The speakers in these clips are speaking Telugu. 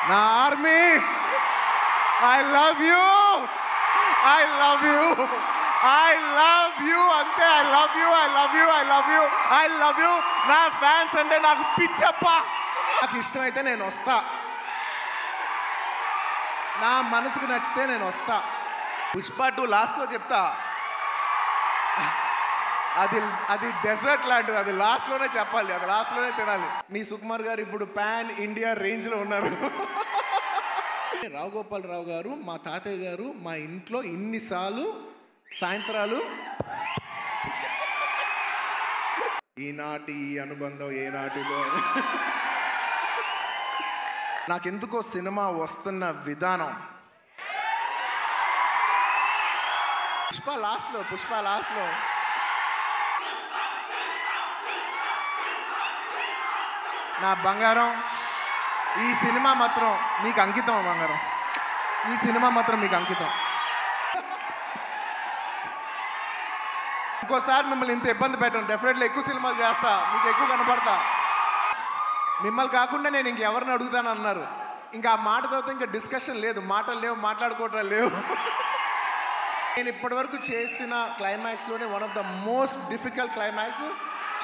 నా army, I love you, I love you, I love you, అంతే. I love you, I love you, I love you, I love you. నా ఫ్యాన్స్ అంటే నాకు పిచ్చప్ప. నాకు ఇష్టమైతే నేను వస్తా, నా మనసుకు నచ్చితే నేను వస్తా. పుష్ప 2 లాస్ట్లో చెప్తా, అది డెజర్ట్ లాంటిది, అది లాస్ట్లోనే చెప్పాలి, అది లాస్ట్లోనే తినాలి. మీ సుకుమార్ గారు ఇప్పుడు పాన్ ఇండియా రేంజ్లో ఉన్నారు. రావు గోపాలరావు గారు, మా తాతయ్య గారు మా ఇంట్లో ఇన్నిసార్లు సాయంత్రాలు ఈనాటి ఈ అనుబంధం ఏనాటిదో. నాకెందుకో సినిమా వస్తున్న విధానం, పుష్ప లాస్ట్లో నా బంగారం, ఈ సినిమా మాత్రం మీకు అంకితం. బంగారం, ఈ సినిమా మాత్రం మీకు అంకితం. ఇంకోసారి మిమ్మల్ని ఇంత ఇబ్బంది పెట్టను. డెఫినెట్లీ ఎక్కువ సినిమాలు చేస్తా, మీకు ఎక్కువ కనపడతా. మిమ్మల్ని కాకుండా నేను ఇంకెవరిని అడుగుతాను అన్నారు. ఇంకా ఆ మాట తర్వాత ఇంకా డిస్కషన్ లేదు, మాటలు లేవు, మాట్లాడుకోవటం లేవు. నేను ఇప్పటివరకు చేసిన క్లైమాక్స్లోనే one of the most difficult climax,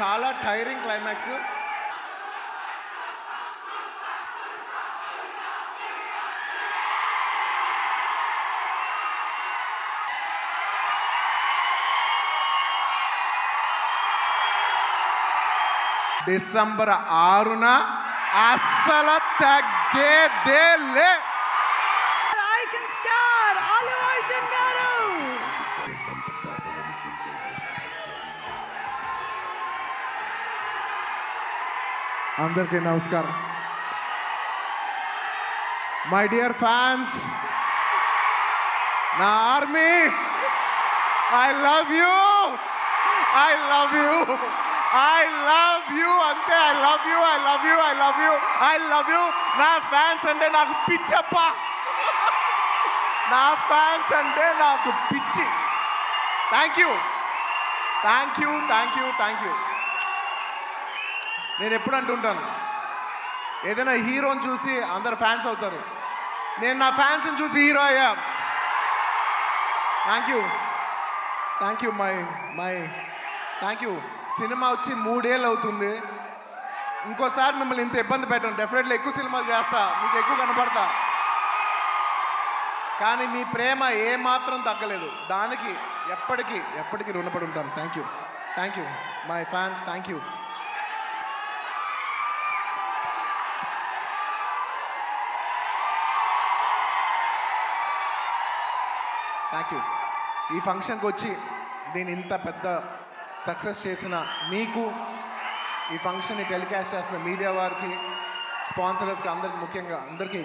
చాలా టైరింగ్ క్లైమాక్స్. డిసెంబర్ 6న అస్సలు తగ్గేదేలే. ఐకాన్ స్టార్ అల్లు అర్జున్ గారు. అందరికీ నమస్కారం. మై డియర్ ఫ్యాన్స్, నా army, I love you, I love you, I love you, అంతే. I love you, I love you, I love you, I love you. నా ఫ్యాన్స్ అంటే నాకు పిచ్చప్ప, నా ఫ్యాన్స్ అంటే నాకు పిచ్చి. Thank you, thank you, thank you, thank you. నేను ఎప్పుడు అంటుంటాను, ఏదైనా హీరోని చూసి అందరు ఫ్యాన్స్ అవుతారు. నేను నా ఫ్యాన్స్ని చూసి హీరో అయ్యా. Thank you, thank you, my thank you. Cinema వచ్చి 3 ఏళ్ళు అవుతుంది. ఇంకోసారి మిమ్మల్ని ఇంత ఇబ్బంది పెట్టను. డెఫినెట్లీ ఎక్కువ సినిమాలు చేస్తా, మీకు ఎక్కువ కనపడతా. కానీ మీ ప్రేమ ఏమాత్రం తగ్గలేదు. దానికి ఎప్పటికీ రుణపడి ఉంటాను. Thank you, thank you my fans, thank you. Thank you. ఈ ఫంక్షన్కి వచ్చి దీన్ని ఇంత పెద్ద సక్సెస్ చేసిన మీకు, ఈ ఫంక్షన్ని టెలికాస్ట్ చేస్తున్న మీడియా వారికి, స్పాన్సరర్స్కి, అందరికి, ముఖ్యంగా అందరికీ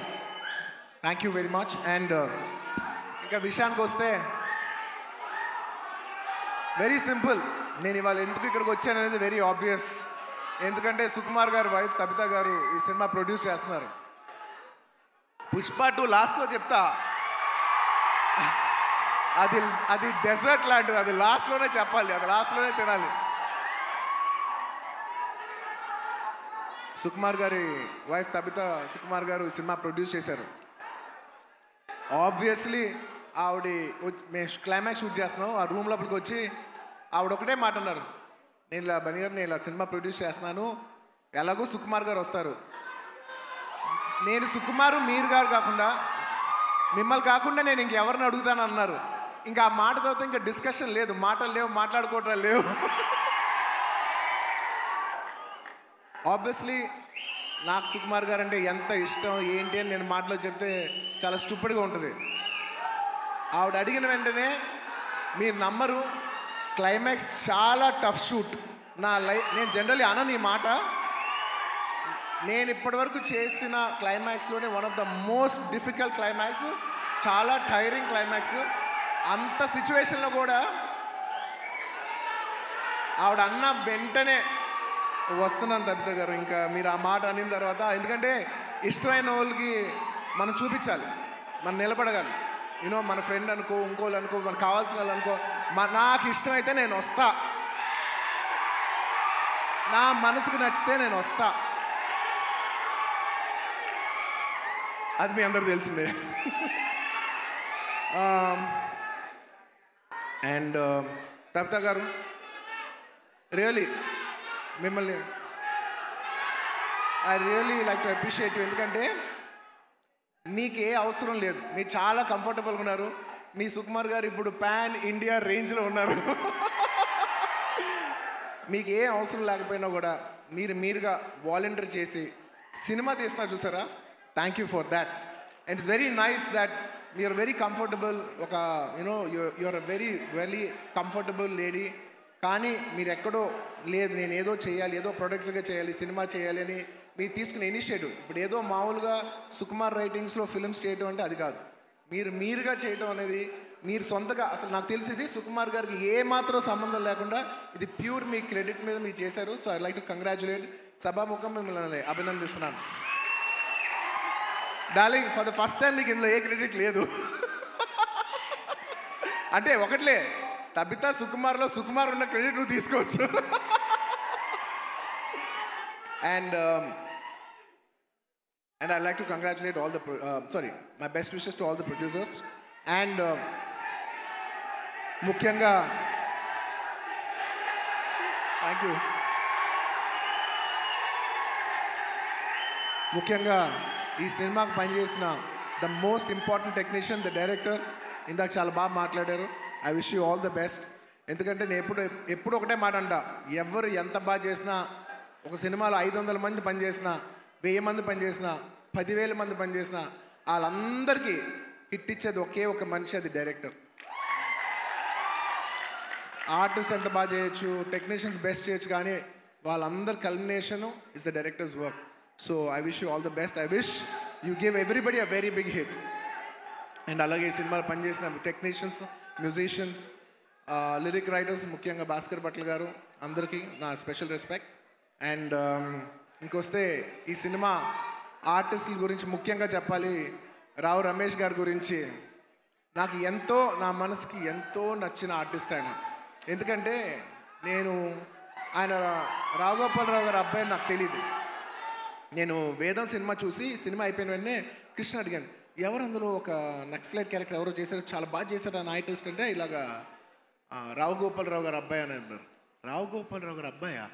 thank you very much. And ఇంకా విషయానికి వస్తే వెరీ సింపుల్. నేను ఇవాళ ఎందుకు ఇక్కడికి వచ్చాను అనేది వెరీ ఆబ్వియస్. ఎందుకంటే సుకుమార్ గారు వైఫ్ తబిత గారు ఈ సినిమా ప్రొడ్యూస్ చేస్తున్నారు. పుష్ప 2 లాస్ట్లో చెప్తా, అది డెజర్ట్ లాంటిది, అది లాస్ట్లోనే చెప్పాలి, అది లాస్ట్లోనే తినాలి. సుకుమార్ గారి వైఫ్ తబిత సుకుమార్ గారు ఈ సినిమా ప్రొడ్యూస్ చేశారు. ఆబ్వియస్లీ ఆవిడ మేము క్లైమాక్స్ షూట్ చేస్తున్నాం, ఆ రూమ్ లోపలికి వచ్చి ఆవిడ ఒకటే మాట అన్నారు, నేను ఇలా బన్నీ గారు, నేను ఇలా సినిమా ప్రొడ్యూస్ చేస్తున్నాను, ఎలాగో సుకుమార్ గారు వస్తారు. నేను సుకుమారు మీరు గారు కాకుండా, మిమ్మల్ని కాకుండా నేను ఇంకెవరిని అడుగుతాను అన్నారు. ఇంకా ఆ మాట తర్వాత ఇంకా డిస్కషన్ లేదు, మాటలు లేవు, మాట్లాడుకోవటం లేవు. ఆబ్వియస్లీ నాకు సుకుమార్ గారు అంటే ఎంత ఇష్టం ఏంటి అని నేను మాటలో చెప్తే చాలా స్టూపిడ్గా ఉంటుంది. ఆవిడ అడిగిన వెంటనే మీరు నమ్మరు, క్లైమాక్స్ చాలా టఫ్ షూట్. నేను జనరల్లీ అనను ఈ మాట. నేను ఇప్పటివరకు చేసిన క్లైమాక్స్లోనే one of the most difficult climax, చాలా టైరింగ్ క్లైమాక్స్. అంత సిచ్యువేషన్లో కూడా ఆవిడ అన్న వెంటనే వస్తున్నాను తబిత గారు, ఇంకా మీరు ఆ మాట అనిన తర్వాత, ఎందుకంటే ఇష్టమైన వాళ్ళకి మనం చూపించాలి, మనం నిలబడగాలి. యూనో మన ఫ్రెండ్ అనుకో, ఇంకోళ్ళు అనుకో, మనకు కావాల్సిన వాళ్ళు అనుకో, నాకు ఇష్టమైతే నేను వస్తా, నా మనసుకు నచ్చితే నేను వస్తా. అది మీ అందరికి తెలిసిందే. అండ్ తబితా గారు, రియలీ మిమ్మల్ని I really like to appreciate you. ఎందుకంటే మీకు ఏ అవసరం లేదు, మీరు చాలా కంఫర్టబుల్గా ఉన్నారు. మీ సుకుమార్ గారు ఇప్పుడు పాన్ ఇండియా రేంజ్లో ఉన్నారు. మీకు ఏ అవసరం లేకపోయినా కూడా మీరుగా వాలంటీర్ చేసి సినిమా తీస్తున్నారు చూసారా, thank you for that. And it's very nice that you're very comfortable. ఒక you know you're very very comfortable lady. కానీ మీరు ఎక్కడో లేదు, నేను ఏదో చేయాలి, ఏదో ప్రొడక్టివ్గా చేయాలి, సినిమా చేయాలి అని మీరు తీసుకునే ఇనిషియేటివ్. ఇప్పుడు ఏదో మామూలుగా సుకుమార్ రైటింగ్స్లో ఫిల్మ్స్ చేయడం అంటే అది కాదు. మీరుగా చేయడం అనేది, మీరు సొంతగా, అసలు నాకు తెలిసింది సుకుమార్ గారికి ఏ మాత్రం సంబంధం లేకుండా ఇది ప్యూర్ మీ క్రెడిట్ మీద మీరు చేశారు. So I like to congratulate. సభాముఖం మిమ్మల్ని అభినందిస్తున్నాను. Darling, for the first time మీకు ఇందులో ఏ క్రెడిట్ లేదు. అంటే ఒకట్లే, తబితా సుకుమార్లో సుకుమార్ ఉన్న క్రెడిట్ నువ్వు తీసుకోవచ్చు. And I'd like to congratulate all the, my best wishes to all the producers. And ముఖ్యంగా థ్యాంక్ యూ. ముఖ్యంగా ఈ సినిమాకి పనిచేసిన the most important technician, the director, ఇందాక చాలా బాగా మాట్లాడారు. I wish you all the best. ఎందుకంటే నేను ఎప్పుడు ఒకటే మాట అంట, ఎవరు ఎంత బాగా చేసినా, ఒక సినిమాలో 500 మంది పనిచేసినా, 1000 మంది పనిచేసినా, 10,000 మంది పనిచేసినా, వాళ్ళందరికీ హిట్ ఇచ్చేది ఒకే ఒక మనిషి, అది డైరెక్టర్. ఆర్టిస్ట్ ఎంత బాగా చేయొచ్చు, టెక్నీషియన్స్ బెస్ట్ చేయొచ్చు, కానీ వాళ్ళందరి culmination is the directors work. So I wish you all the best. I wish you give everybody a very big hit. And అలాగే ఈ సినిమాలో పనిచేసిన టెక్నీషియన్స్, మ్యూజిషియన్స్, లిరిక్ రైటర్స్, ముఖ్యంగా భాస్కర్ భట్ల గారు, అందరికీ నా స్పెషల్ రెస్పెక్ట్. అండ్ ఇంకొస్తే ఈ సినిమా ఆర్టిస్టుల గురించి ముఖ్యంగా చెప్పాలి. రావు రమేష్ గారి గురించి నాకు ఎంతో, నా మనసుకి ఎంతో నచ్చిన ఆర్టిస్ట్ ఆయన. ఎందుకంటే ఆయన రావుగోపాలరావు గారి అబ్బాయి నాకు తెలీదు. నేను వేదం సినిమా చూసి, సినిమా అయిపోయిన వెంటనే కృష్ణ అడిగాను, ఎవరు అందులో ఒక నక్సలైట్ క్యారెక్టర్ ఎవరో చేశారు, చాలా బాగా చేశారు ఆ ఆర్టిస్ట్ అంటే, ఇలాగా రావుగోపాలరావు గారు అబ్బాయి అని అన్నారు. రావుగోపాలరావు గారు అబ్బాయా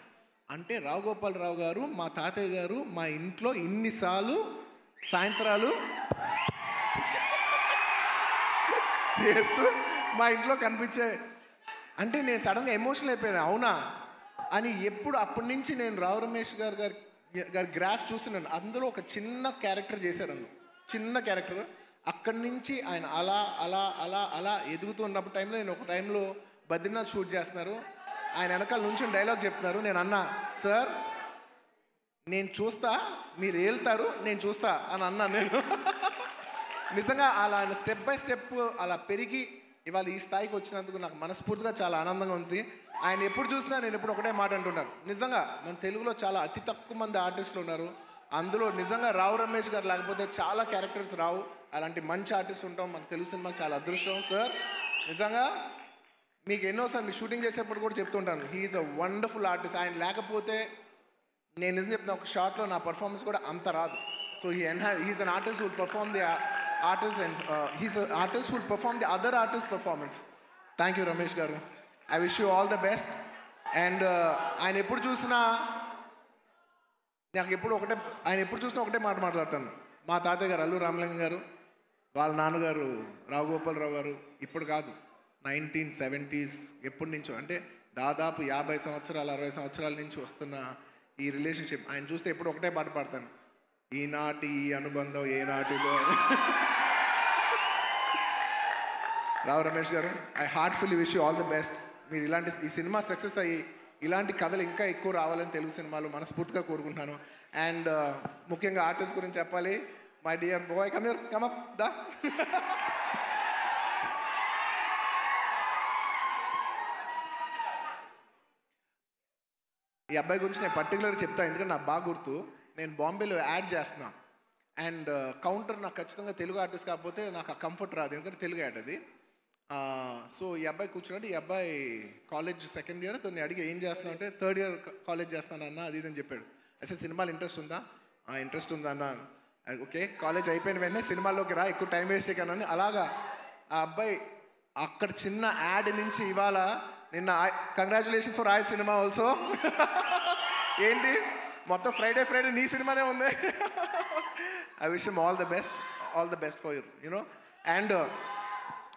అంటే, రావుగోపాలరావు గారు మా తాతయ్య గారు మా ఇంట్లో ఇన్నిసార్లు సాయంత్రాలు చేస్తూ మా ఇంట్లో కనిపించే అంటే నేను సడన్గా ఎమోషనల్ అయిపోయాను. అవునా అని అప్పటి నుంచి నేను రావు రమేష్ గారి గ్రాఫ్ చూస్తున్నాను. అందులో ఒక చిన్న క్యారెక్టర్ చేశారు, చిన్న క్యారెక్టర్. అక్కడి నుంచి ఆయన అలా అలా అలా అలా ఎదుగుతూ ఉన్నప్పుడు టైంలో, నేను ఒక టైంలో బద్రీనాథ్ షూట్ చేస్తున్నారు, ఆయన వెనకాల నుంచి డైలాగ్ చెప్తున్నారు. నేను అన్నా, సార్ నేను చూస్తా, మీరు వెళ్తారు, నేను చూస్తా అని అన్నాను నేను. నిజంగా అలా ఆయన స్టెప్ బై స్టెప్ అలా పెరిగి ఇవాళ ఈ స్థాయికి వచ్చినందుకు నాకు మనస్ఫూర్తిగా చాలా ఆనందంగా ఉంది. ఆయన ఎప్పుడు చూసినా నేను ఎప్పుడు ఒకటే మాట అంటున్నాను, నిజంగా మన తెలుగులో చాలా అతి తక్కువ మంది ఆర్టిస్టులు ఉన్నారు. అందులో నిజంగా రావు రమేష్ గారు లేకపోతే చాలా క్యారెక్టర్స్ రావు. అలాంటి మంచి ఆర్టిస్ట్ ఉంటాం మన తెలుగు సినిమాకి చాలా అదృష్టం. సార్ నిజంగా మీకు ఎన్నోసార్లు మీ షూటింగ్ చేసేప్పుడు కూడా చెప్తుంటాను, హీఈస్ అ వండర్ఫుల్ ఆర్టిస్ట్. ఆయన లేకపోతే నేను నిజం చెప్తున్నా, ఒక షార్ట్లో నా పర్ఫార్మెన్స్ కూడా అంత రాదు. So he's an artist who will perform the artist and he's a artist who will perform the other artist performance. Thank you Ramesh గారు. I wish you all the best. And ఆయన ఎప్పుడు చూసినా ఒకటే మాట మాట్లాడతాను. మా తాతయ్య గారు అల్లు రామలింగం గారు, వాళ్ళ నాన్నగారు రావుగోపాలరావు గారు, ఇప్పుడు కాదు 1970s ఎప్పటి నుంచో, అంటే దాదాపు 50 సంవత్సరాలు 60 సంవత్సరాల నుంచి వస్తున్న ఈ రిలేషన్షిప్ ఆయన చూస్తే ఎప్పుడు ఒకటే పాట పాడతాను, ఈనాటి ఈ అనుబంధం ఏనాటిదో. రావు రమేష్ గారు, I heartfully wish you all the best. మీరు ఈ సినిమా సక్సెస్ అయ్యి ఇలాంటి కథలు ఇంకా ఎక్కువ రావాలని తెలుగు సినిమాలు మనస్ఫూర్తిగా కోరుకుంటున్నాను. అండ్ ముఖ్యంగా ఆర్టిస్ట్ గురించి చెప్పాలి. My dear boy, come up దా. ఈ అబ్బాయి గురించి నేను పర్టికులర్గా చెప్తాను, ఎందుకంటే నాకు బాగా గుర్తు. నేను బాంబేలో యాడ్ చేస్తున్నా, అండ్ కౌంటర్ నాకు ఖచ్చితంగా తెలుగు ఆర్టిస్ట్ కాకపోతే నాకు ఆ కంఫర్ట్ రాదు, ఎందుకంటే తెలుగు యాడ్ అది. సో ఈ అబ్బాయి కూర్చున్నాడు. ఈ అబ్బాయి కాలేజ్ సెకండ్ ఇయర్. తను అడిగి ఏం చేస్తున్నావు అంటే, థర్డ్ ఇయర్ కాలేజ్ చేస్తానన్నా అది ఇది అని చెప్పాడు. అసలు సినిమాలు ఇంట్రెస్ట్ ఉందా? ఇంట్రెస్ట్ ఉందా అన్న. ఓకే కాలేజ్ అయిపోయిన వెంటనే సినిమాలోకి రా, ఎక్కువ టైం వేస్ట్ చేయను అని. అలాగా ఆ అబ్బాయి అక్కడ చిన్న యాడ్ నుంచి ఇవాళ నిన్న కంగ్రాచులేషన్స్ ఫర్ ఆయ్ సినిమా ఆల్సో. ఏంటి మొత్తం ఫ్రైడే నీ సినిమానే ఉంది. I wish him all the best for you know. And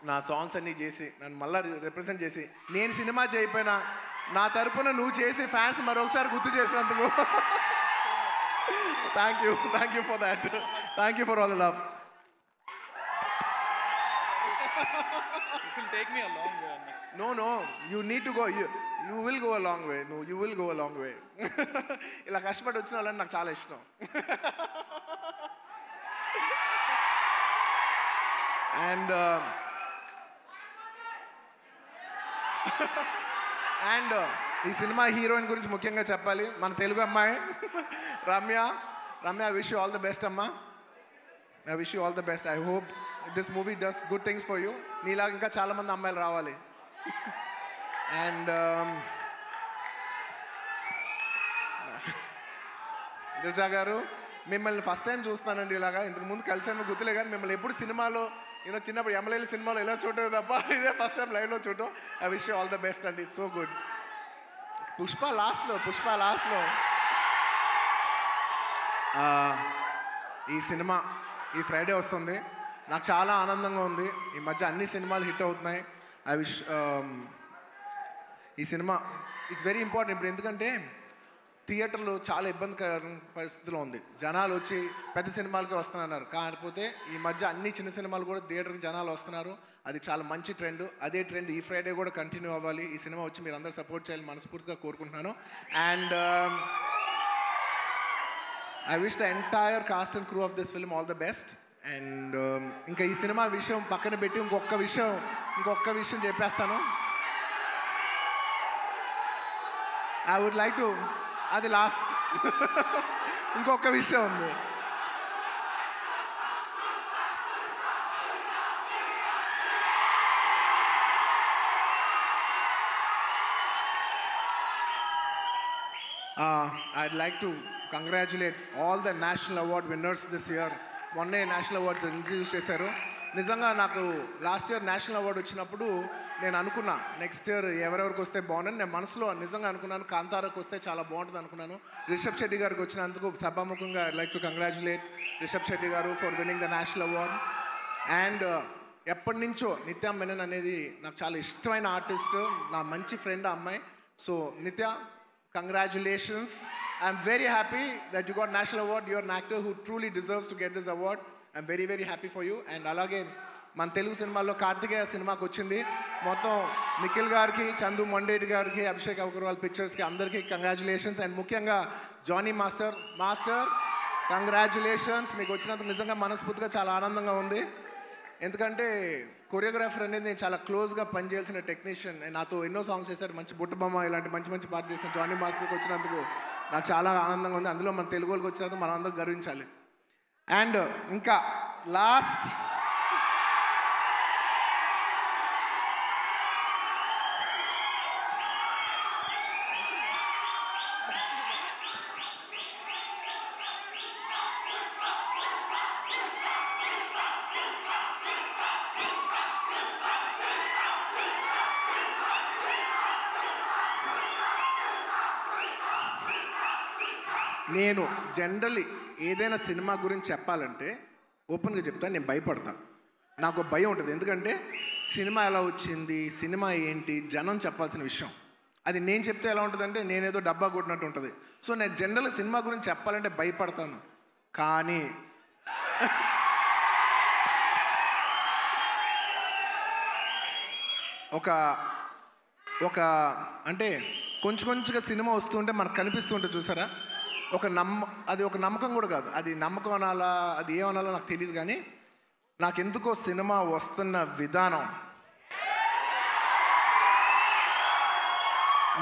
నా సాంగ్స్ అన్నీ చేసి నన్ను మళ్ళీ రిప్రజెంట్ చేసి నేను సినిమా చేయకపోయినా నా తరపున నువ్వు చేసి ఫ్యాన్స్ మరొకసారి గుర్తు చేసినందుకు thank you for that. Thank you for all the love. This will take me a long way. No, you need to go. You will go a long way. No, you will go a long way. ఇలా కష్టపడి వచ్చిన వాళ్ళని నాకు చాలా ఇష్టం. అండ్ ఈ సినిమా హీరోయిన్ గురించి ముఖ్యంగా చెప్పాలి, మన తెలుగు అమ్మాయి Ramya. I wish you all the best అమ్మా. I wish you all the best. I hope this movie does good things for you. నీలాగా ఇంకా చాలామంది అమ్మాయిలు రావాలి. అండ్ దిర్జా గారు, మిమ్మల్ని ఫస్ట్ టైం చూస్తానండి. ఇలాగా ఇంతకు ముందు కలిసాను గుర్తులే, కానీ మిమ్మల్ని ఎప్పుడు సినిమాలో చిన్నప్పుడు ఎమ్మెల్యేల సినిమాలో ఎలా చూడలేదు తప్ప ఇదే ఫస్ట్ టైం లైవ్లో చూడటం. I wish you all the best అండి. It's so good. పుష్ప లాస్ట్లో ఈ సినిమా ఈ ఫ్రైడే వస్తుంది. నాకు చాలా ఆనందంగా ఉంది. ఈ మధ్య అన్ని సినిమాలు హిట్ అవుతున్నాయి. ఐ విష్ ఈ సినిమా ఇట్స్ వెరీ ఇంపార్టెంట్ ఇప్పుడు, ఎందుకంటే థియేటర్లో చాలా ఇబ్బందికర పరిస్థితిలో ఉంది. జనాలు వచ్చి పెద్ద సినిమాలకే వస్తున్నారు, కాకపోతే ఈ మధ్య అన్ని చిన్న సినిమాలు కూడా థియేటర్కి జనాలు వస్తున్నారు. అది చాలా మంచి ట్రెండ్. అదే ట్రెండ్ ఈ ఫ్రైడే కూడా కంటిన్యూ అవ్వాలి. ఈ సినిమా వచ్చి మీరు అందరూ సపోర్ట్ చేయాలని మనస్ఫూర్తిగా కోరుకుంటున్నాను. And I wish the entire cost and crew of this film all the best. And ఇంకా ఈ సినిమా విషయం పక్కన పెట్టి ఇంకొక విషయం చెప్పేస్తాను. ఐ వుడ్ లైక్ టు, అది లాస్ట్. ఇంకొక విషయం ఉంది. I'd like to congratulate all the national award winners this year. మొన్నే నేషనల్ అవార్డ్స్ ఇంట్రడ్యూస్ చేశారు. నిజంగా నాకు లాస్ట్ ఇయర్ నేషనల్ అవార్డు వచ్చినప్పుడు నేను అనుకున్నా నెక్స్ట్ ఇయర్ ఎవరెవరికి వస్తే బాగుందని నేను మనసులో నిజంగా అనుకున్నాను. కాంతారాకు వస్తే చాలా బాగుంటుంది అనుకున్నాను. రిషబ్ శెట్టి గారికి వచ్చినందుకు సభాముఖంగా I like to congratulate Rishab Shetty గారు for winning the national award. And ఎప్పటి నుంచో నిత్య మెనన్ అనేది నాకు చాలా ఇష్టమైన ఆర్టిస్ట్, నా మంచి ఫ్రెండ్ ఆ అమ్మాయి. సో నిత్య, congratulations. I'm very happy that you got national award. You're an actor who truly deserves to get this award. I'm very, very happy for you. And అలాగే మన తెలుగు సినిమాల్లో కార్తికేయ సినిమాకి వచ్చింది. మొత్తం నిఖిల్ గారికి, చందు మొండేటి గారికి, అభిషేక్ అగర్వాల్ పిక్చర్స్కి అందరికీ కంగ్రాచులేషన్స్. అండ్ ముఖ్యంగా జానీ మాస్టర్ కంగ్రాచులేషన్స్. మీకు వచ్చినందుకు నిజంగా మనస్ఫూర్తిగా చాలా ఆనందంగా ఉంది. ఎందుకంటే కొరియోగ్రాఫర్ అనేది నేను చాలా క్లోజ్గా పనిచేయాల్సిన టెక్నీషియన్. నాతో ఎన్నో సాంగ్స్ చేశారు, మంచి బుట్టబొమ్మ ఇలాంటి మంచి పాట చేసిన జానీ మాస్టర్కి వచ్చినందుకు నాకు చాలా ఆనందంగా ఉంది. అందులో మన తెలుగు వాళ్ళకి వచ్చినందుకు మనం అందరం గర్వించాలి. అండ్ ఇంకా లాస్ట్ నేను జనరల్లీ ఏదైనా సినిమా గురించి చెప్పాలంటే ఓపెన్గా చెప్తాను, నేను భయపడతాను. నాకు భయం ఉంటుంది. ఎందుకంటే సినిమా ఎలా వచ్చింది, సినిమా ఏంటి, జనం చెప్పాల్సిన విషయం. అది నేను చెప్తే ఎలా ఉంటుందంటే నేనేదో డబ్బా కొట్టినట్టు ఉంటుంది. సో నేను జనరల్గా సినిమా గురించి చెప్పాలంటే భయపడతాను. కానీ ఒక అంటే కొంచెంగా సినిమా వస్తుంటే మనకు కనిపిస్తుంటే చూసారా, అది ఒక నమ్మకం కూడా కాదు. అది నమ్మకం అనాలా, అది ఏమనాలో నాకు తెలియదు. కానీ నాకెందుకో సినిమా వస్తున్న విధానం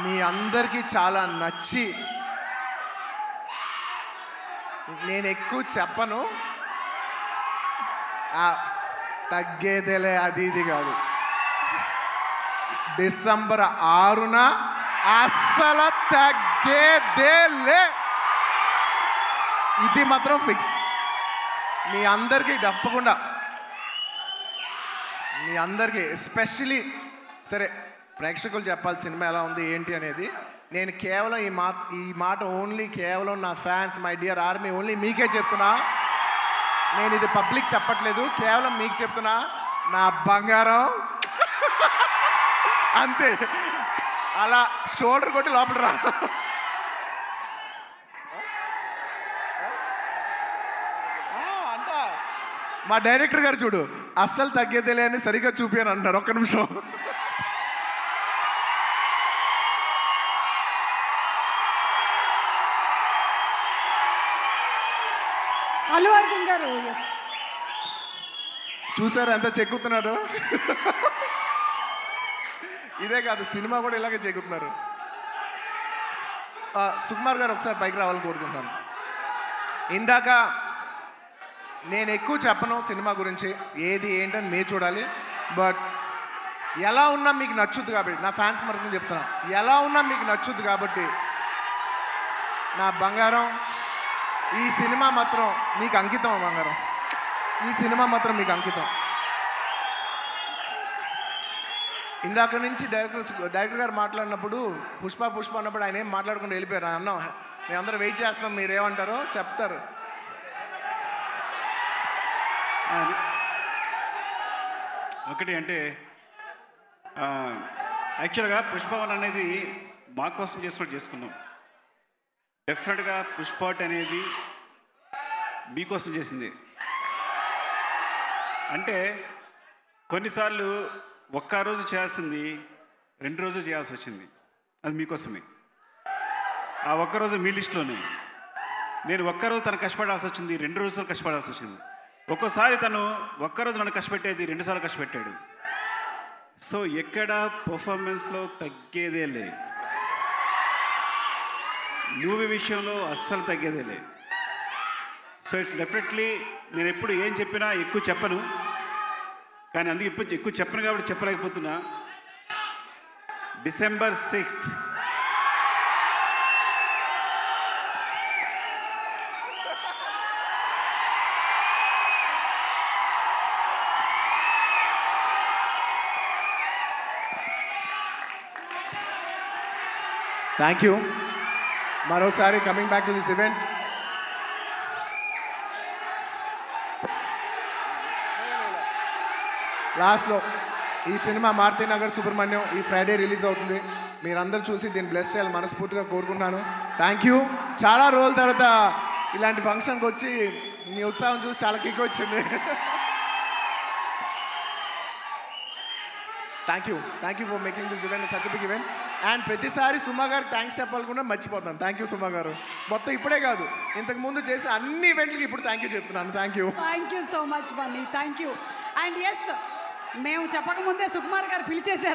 మీ అందరికీ చాలా నచ్చి, నేను ఎక్కువ చెప్పను, తగ్గేదేలే అది ఇది కాదు. డిసెంబర్ 6న అస్సలు తగ్గేదేలే, ఇది మాత్రం ఫిక్స్. మీ అందరికీ తప్పకుండా, మీ అందరికీ ఎస్పెషలీ సరే ప్రేక్షకులు చెప్పాలి సినిమా ఎలా ఉంది ఏంటి అనేది. నేను కేవలం ఈ మాట ఓన్లీ కేవలం నా fans, my dear army, only మీకే చెప్తున్నా. నేను ఇది పబ్లిక్ చెప్పట్లేదు, కేవలం మీకు చెప్తున్నా. నా బంగారం అంతే, అలా షోల్డర్ కొట్టి లోపల రా. మా డైరెక్టర్ గారు చూడు, అస్సలు తగ్గేదేలే అని సరిగ్గా చూపాను అంటున్నారు. ఒక్క నిమిషం. అల్లు అర్జున్ గారు చూసారు ఎంత చెక్కుతున్నారు. ఇదే కాదు, సినిమా కూడా ఇలాగే చెక్కుతున్నారు. సుకుమార్ గారు ఒకసారి పైకి రావాలని కోరుకుంటున్నాను. ఇందాక నేను ఎక్కువ చెప్పను సినిమా గురించి, ఏది ఏంటని మీరు చూడాలి. బట్ ఎలా ఉన్నా మీకు నచ్చుద్ది కాబట్టి, నా ఫ్యాన్స్ మరొకటి చెప్తున్నా, ఎలా ఉన్నా మీకు నచ్చుద్ది కాబట్టి నా బంగారం, ఈ సినిమా మాత్రం మీకు అంకితం. బంగారం, ఈ సినిమా మాత్రం మీకు అంకితం. ఇందాక నుంచి డైరెక్టర్ గారు మాట్లాడినప్పుడు పుష్ప అన్నప్పుడు ఆయన ఏం మాట్లాడుకుంటూ వెళ్ళిపోయారు. అన్నాం మేమందరం వెయిట్ చేస్తున్నాం, మీరేమంటారో చెప్తారు. ఒకటి అంటే యాక్చువల్గా పుష్పవన్ అనేది మా కోసం చేసుకున్నట్టు చేసుకున్నాం. డెఫినెట్గా పుష్పాట్ అనేది మీకోసం చేసింది. అంటే కొన్నిసార్లు ఒక్క రోజు చేయాల్సింది 2 రోజులు చేయాల్సి వచ్చింది, అది మీకోసమే. ఆ ఒక్కరోజు మీ లిస్టులోనే. నేను ఒక్కరోజు తను కష్టపడాల్సి వచ్చింది, 2 రోజులు కష్టపడాల్సి వచ్చింది. ఒక్కోసారి తను ఒక్కరోజు నన్ను కష్టపెట్టేది 2 సార్లు కష్టపెట్టాడు. సో ఎక్కడ పర్ఫార్మెన్స్లో తగ్గేదే లే, మూవీ విషయంలో అస్సలు తగ్గేదే లే. సో ఇట్స్ డెఫినెట్లీ నేను ఎప్పుడు ఏం చెప్పినా ఎక్కువ చెప్పను, కానీ అందుకే ఇప్పుడు ఎక్కువ చెప్పను కాబట్టి చెప్పలేకపోతున్నా. December 6th thank you. మరోసారి coming back to this event, లాస్ట్లో ఈ సినిమా మారుతినగర్ సుబ్రహ్మణ్యం ఈ ఫ్రైడే రిలీజ్ అవుతుంది. మీరందరూ చూసి దీన్ని బ్లెస్ చేయాలి మనస్ఫూర్తిగా కోరుకుంటున్నాను. Thank you. చాలా రోజుల తర్వాత ఇలాంటి ఫంక్షన్కి వచ్చి మీ ఉత్సాహం చూసి చాలా కిక్ వచ్చింది. Thank you for making this event such big event. And ప్రతిసారి సుమా గారికి థ్యాంక్స్ చెప్పాలకుండా మర్చిపోతాను. థ్యాంక్ యూ సుమా గారు. మొత్తం ఇప్పుడే కాదు, ఇంతకుముందు చేసిన అన్ని ఈవెంట్లకి ఇప్పుడు థ్యాంక్ యూ చెప్తున్నాను. Thank you so much Bunny. Thank you. And yes, మేము చెప్పకముందే సుకుమార్ గారు పిలిచేశారు.